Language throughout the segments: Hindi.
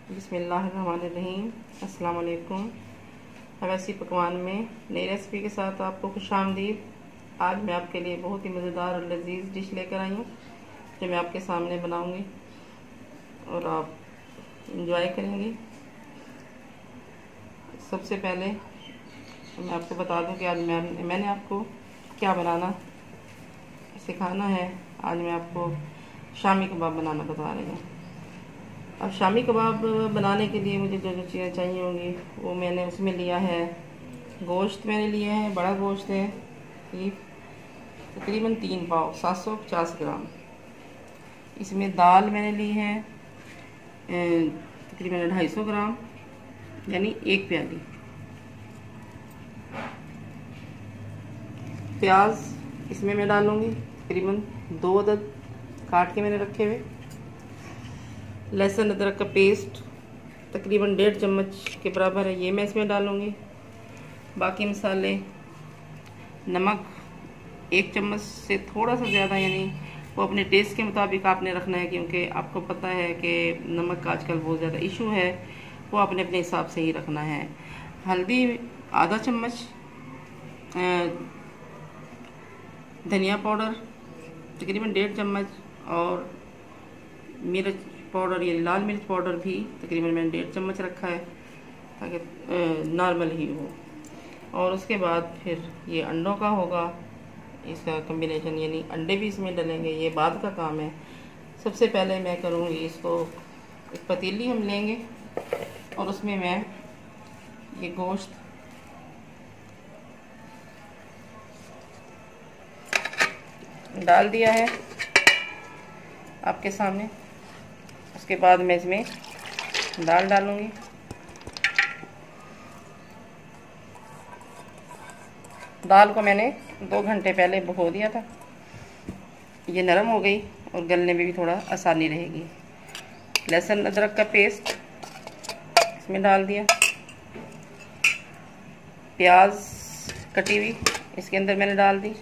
बिस्मिल्लाहिर्रहमानिर्रहीम। अस्सलाम वालेकुम। हवैसी पकवान में नई रेसिपी के साथ आपको खुशामदीद। आज मैं आपके लिए बहुत ही मज़ेदार और लजीज डिश लेकर आई हूँ जो मैं आपके सामने बनाऊँगी और आप इंजॉय करेंगे। सबसे पहले मैं आपको बता दूं कि आज मैंने आपको क्या बनाना सिखाना है। आज मैं आपको शामी कबाब बनाना बता रही हूँ। अब शामी कबाब बनाने के लिए मुझे जो जो चीज़ें चाहिए होंगी वो मैंने उसमें लिया है। गोश्त मैंने लिया है, बड़ा गोश्त है, तकरीबन 3 पाव 750 ग्राम। इसमें दाल मैंने ली है तकरीबन 250 ग्राम, यानी 1 प्याली। प्याज इसमें मैं डालूँगी तकरीबन 2 अदद काट के मैंने रखे हुए। लहसुन अदरक का पेस्ट तकरीबन 1.5 चम्मच के बराबर है, ये मैं इसमें डालूँगी। बाकी मसाले, नमक 1 चम्मच से थोड़ा सा ज़्यादा, यानी वो अपने टेस्ट के मुताबिक आपने रखना है, क्योंकि आपको पता है कि नमक का आजकल बहुत ज़्यादा इशू है, वो अपने अपने हिसाब से ही रखना है। हल्दी आधा चम्मच, धनिया पाउडर तकरीबन 1.5 चम्मच और मिर्च पाउडर या लाल मिर्च पाउडर भी तकरीबन मैंने 1.5 चम्मच रखा है ताकि नॉर्मल ही हो। और उसके बाद फिर ये अंडों का होगा, इसका कम्बिनेशन, यानी अंडे भी इसमें डलेंगे, ये बाद का काम है। सबसे पहले मैं करूँगी इसको, एक पतीली हम लेंगे और उसमें मैं ये गोश्त डाल दिया है आपके सामने। उसके बाद मैं इसमें दाल डालूंगी। दाल को मैंने 2 घंटे पहले भिगो दिया था, ये नरम हो गई और गलने में भी थोड़ा आसानी रहेगी। लहसुन अदरक का पेस्ट इसमें डाल दिया। प्याज कटी हुई इसके अंदर मैंने डाल दी।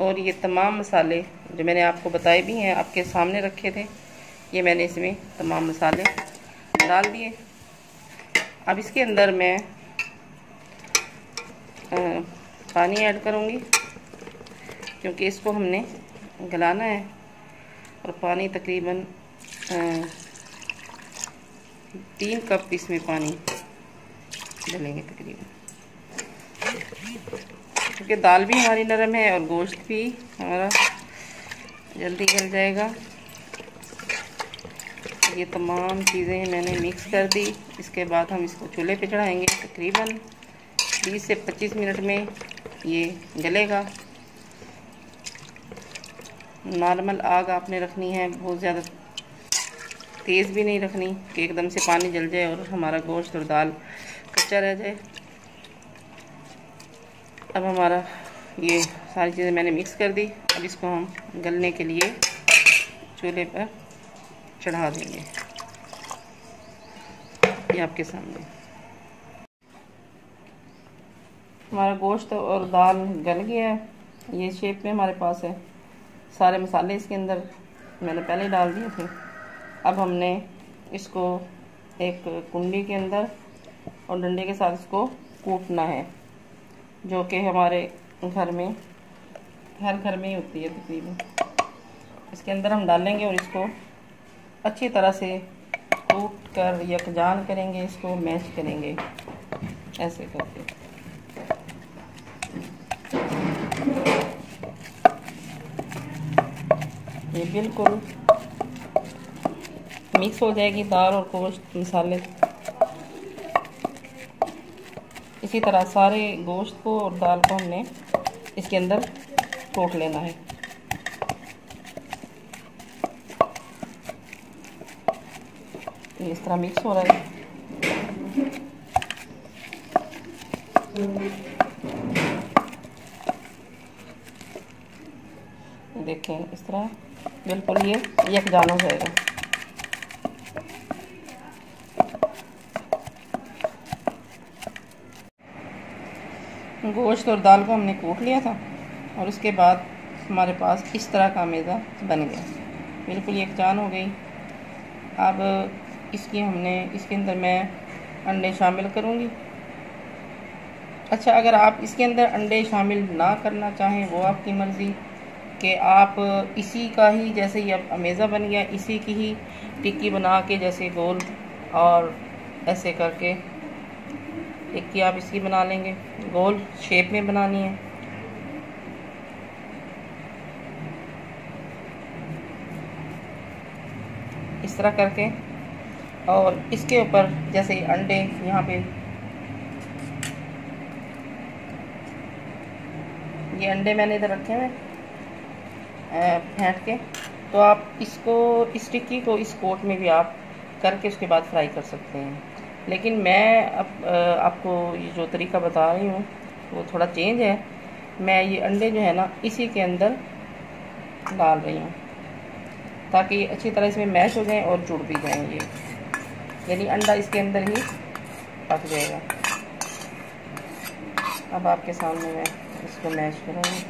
और ये तमाम मसाले जो मैंने आपको बताए भी हैं, आपके सामने रखे थे, ये मैंने इसमें तमाम मसाले डाल दिए। अब इसके अंदर मैं पानी ऐड करूँगी, क्योंकि इसको हमने गलाना है। और पानी तकरीबन 3 कप इसमें पानी डालेंगे तकरीबन, क्योंकि दाल भी हमारी नरम है और गोश्त भी हमारा जल्दी गल जाएगा। ये तमाम चीज़ें मैंने मिक्स कर दी। इसके बाद हम इसको चूल्हे पे चढ़ाएंगे। तकरीबन 20 से 25 मिनट में ये गलेगा। नॉर्मल आग आपने रखनी है, बहुत ज़्यादा तेज़ भी नहीं रखनी कि एकदम से पानी जल जाए और हमारा गोश्त और दाल कच्चा रह जाए। अब हमारा ये सारी चीज़ें मैंने मिक्स कर दी। अब इसको हम गलने के लिए चूल्हे पर चढ़ा देंगे। ये आपके सामने हमारा गोश्त और दाल गल गया है, ये शेप में हमारे पास है। सारे मसाले इसके अंदर मैंने पहले डाल दिए थे। अब हमने इसको एक कुंडी के अंदर और डंडे के साथ इसको कूटना है, जो कि हमारे घर में हर घर में ही होती है तकरीबन। इसके अंदर हम डालेंगे और इसको अच्छी तरह से कूट कर यकजान करेंगे, इसको मैश करेंगे ऐसे करके। ये बिल्कुल मिक्स हो जाएगी दाल और गोश्त मसाले। इसी तरह सारे गोश्त को और दाल को हमने इसके अंदर कोट लेना है। इस तरह मिक्स हो रहा है। देखें इस तरह बिल्कुल ये यकजान हो जाएगा। गोश्त और दाल को हमने कूट लिया था और उसके बाद हमारे पास इस तरह का मेज़ा बन गया, बिल्कुल यकजान हो गई। अब इसके अंदर मैं अंडे शामिल करूँगी। अच्छा, अगर आप इसके अंदर अंडे शामिल ना करना चाहें वो आपकी मर्ज़ी, कि आप इसी का ही, जैसे ये अब अमेज़ा बन गया, इसी की ही टिक्की बना के जैसे गोल और ऐसे करके टिक्की आप इसकी बना लेंगे, गोल शेप में बनानी है। इस तरह करके, और इसके ऊपर जैसे अंडे यहाँ पे, ये अंडे मैंने इधर रखे हैं फेंट के, तो आप इस टिक्की को इस कोट में भी आप करके उसके बाद फ्राई कर सकते हैं। लेकिन मैं अब आपको ये जो तरीका बता रही हूँ वो थोड़ा चेंज है। मैं ये अंडे जो है ना इसी के अंदर डाल रही हूँ ताकि ये अच्छी तरह इसमें मैश हो जाएं और जुड़ भी जाएं ये, यानी अंडा इसके अंदर ही पक जाएगा। अब आपके सामने मैं इसको मैश करूँगी।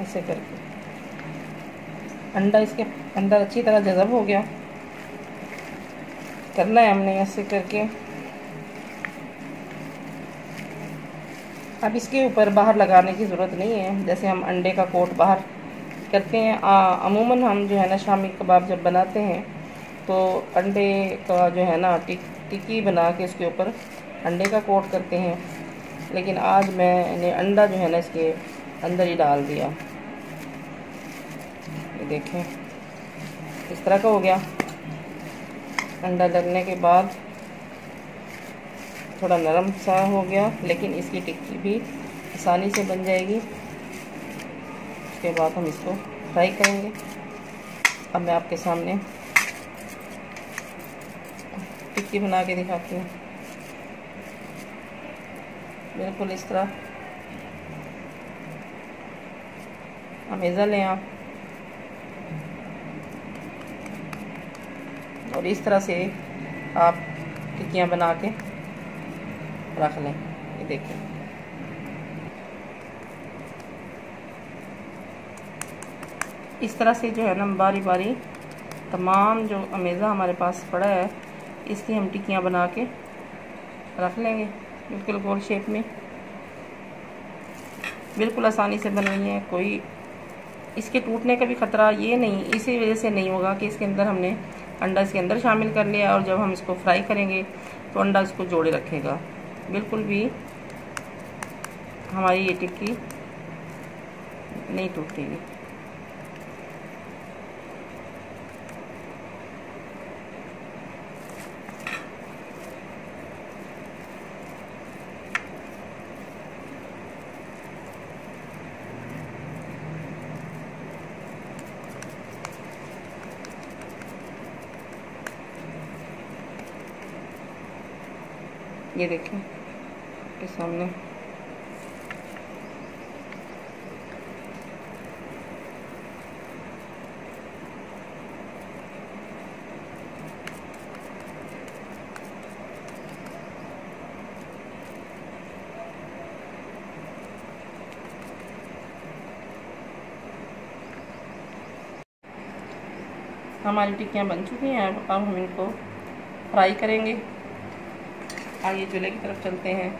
ऐसे करके अंडा इसके अंदर अच्छी तरह जज़ब हो गया, करना है हमने ऐसे करके। अब इसके ऊपर बाहर लगाने की ज़रूरत नहीं है, जैसे हम अंडे का कोट बाहर करते हैं। अमूमन हम जो है ना शामी कबाब जब बनाते हैं तो अंडे का जो है ना टिक्की बना के उसके ऊपर अंडे का कोट करते हैं, लेकिन आज मैंने अंडा जो है ना इसके अंदर ही डाल दिया। ये देखें इस तरह का हो गया। अंडा लगने के बाद थोड़ा नरम सा हो गया, लेकिन इसकी टिक्की भी आसानी से बन जाएगी। उसके बाद हम इसको फ्राई करेंगे। अब मैं आपके सामने टिक्की बना के दिखाती हूँ। बिल्कुल इस तरह अमेज़ा लें आप, और इस तरह से आप टिक्कियाँ बना के रख लें। ये देखिए इस तरह से जो है ना बारी बारी तमाम जो अमेज़ा हमारे पास पड़ा है इसकी हम टिक्कियाँ बना के रख लेंगे, बिल्कुल गोल शेप में। बिल्कुल आसानी से बन रही है, कोई इसके टूटने का भी ख़तरा ये नहीं, इसी वजह से नहीं होगा कि इसके अंदर हमने अंडा इसके अंदर शामिल कर लिया और जब हम इसको फ्राई करेंगे तो अंडा इसको जोड़े रखेगा। बिल्कुल भी हमारी ये टिक्की नहीं टूटेगी। ये देखें के सामने हमारी टिक्कियाँ बन चुकी हैं। अब हम इनको फ्राई करेंगे। आगे चूल्हे की तरफ चलते हैं।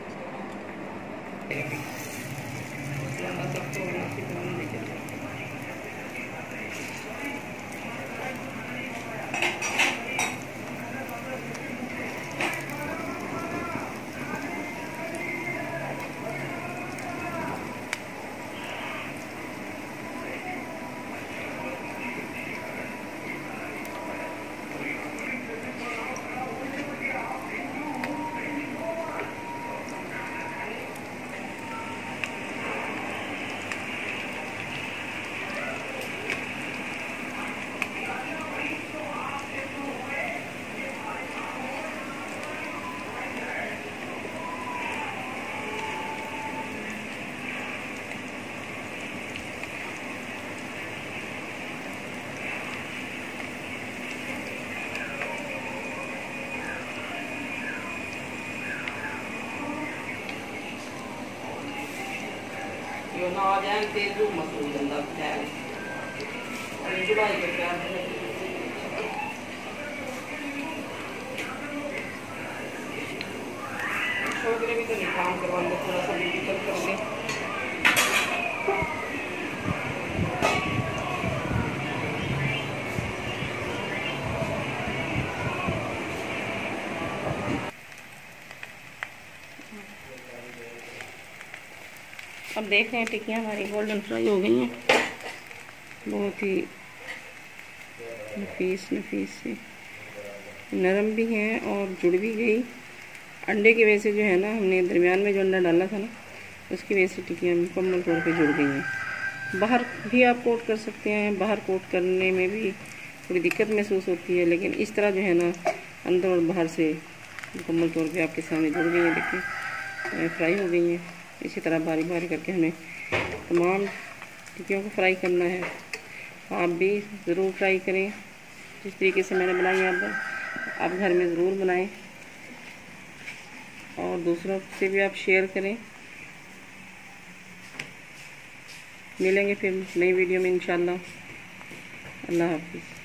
यो ना आ जाए तेल जो मसूर गंदा है। जुड़ाई करके आप छोकरे भी तो नहीं काम करवाएंगे, थोड़ा सा भी कर करेंगे। अब देख रहे हैं टिक्कियाँ हमारी गोल्डन फ्राई हो गई हैं, बहुत ही नफीस सी, नरम भी हैं और जुड़ भी गई। अंडे की वजह से जो है ना, हमने दरमियान में जो अंडा डाला था ना, उसकी वजह से टिक्कियाँ मुकम्मल तौर पे जुड़ गई हैं। बाहर भी आप कोट कर सकते हैं, बाहर कोट करने में भी थोड़ी दिक्कत महसूस होती है, लेकिन इस तरह जो है ना, अंदर और बाहर से मुकम्मल तौर पे आपके सामने जुड़ गई हैं। देखिए फ्राई हो गई हैं। इसी तरह बारी बारी करके हमें तमाम टिक्कियों को फ्राई करना है। आप भी ज़रूर फ्राई करें जिस तरीके से मैंने बनाई है। आप घर में ज़रूर बनाएं और दूसरों से भी आप शेयर करें। मिलेंगे फिर नई वीडियो में इंशाल्लाह। अल्लाह हाफिज़।